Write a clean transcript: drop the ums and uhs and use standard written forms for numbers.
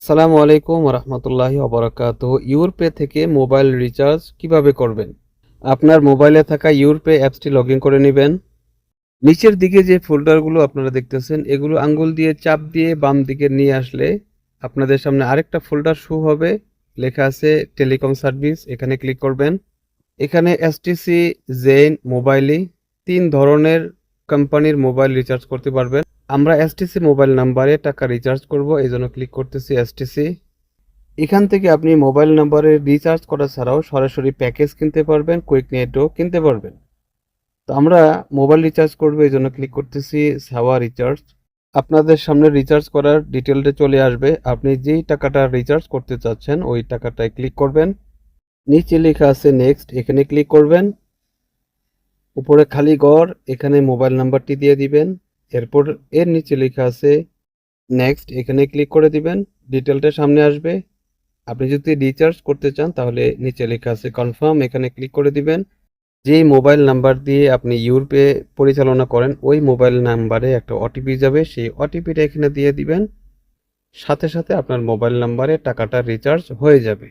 আসসালামু আলাইকুম রহমতুল্লাহি ওবরাকাতুহু। ইউরপে থেকে মোবাইল রিচার্জ কিভাবে করবেন? আপনার মোবাইলে থাকা ইউরপে অ্যাপসটি লগ ইন করে নেবেন। নিচের দিকে যে ফোল্ডারগুলো আপনারা দেখতেছেন, এগুলো আঙ্গুল দিয়ে চাপ দিয়ে বাম দিকে নিয়ে আসলে আপনাদের সামনে আরেকটা ফোল্ডার শো হবে। লেখা আছে টেলিকম সার্ভিস। এখানে ক্লিক করবেন। এখানে এসটিসি, জেইন, মোবাইলি ৩ ধরনের কোম্পানির মোবাইল রিচার্জ করতে পারবেন। আমরা এসটিসি মোবাইল নাম্বারে টাকা রিচার্জ করব, এজন্য ক্লিক করতেছি এসটিসি। এখান থেকে আপনি মোবাইল নাম্বারে রিচার্জ করা ছাড়াও সরাসরি প্যাকেজ কিনতে পারবেন, কুইক নেটও কিনতে পারবেন। তো আমরা মোবাইল রিচার্জ করব, এজন্য ক্লিক করতেছি সাওয়া রিচার্জ। আপনাদের সামনে রিচার্জ করার ডিটেলটা চলে আসবে। আপনি যেই টাকাটা রিচার্জ করতে চাচ্ছেন ওই টাকাটায় ক্লিক করবেন। নিচে লেখা আছে নেক্সট, এখানে ক্লিক করবেন। উপরে খালি ঘর, এখানে মোবাইল নাম্বারটি দিয়ে দিবেন। এরপর এর নিচে লেখা আছে নেক্সট, এখানে ক্লিক করে দিবেন। ডিটেলটা সামনে আসবে। আপনি যদি রিচার্জ করতে চান তাহলে নিচে লেখা আছে কনফার্ম, এখানে ক্লিক করে দিবেন। যেই মোবাইল নাম্বার দিয়ে আপনি ইউরপে পরিচালনা করেন ওই মোবাইল নাম্বারে একটা ওটিপি যাবে, সেই ওটিপিটা এখানে দিয়ে দিবেন। সাথে সাথে আপনার মোবাইল নাম্বারে টাকাটা রিচার্জ হয়ে যাবে।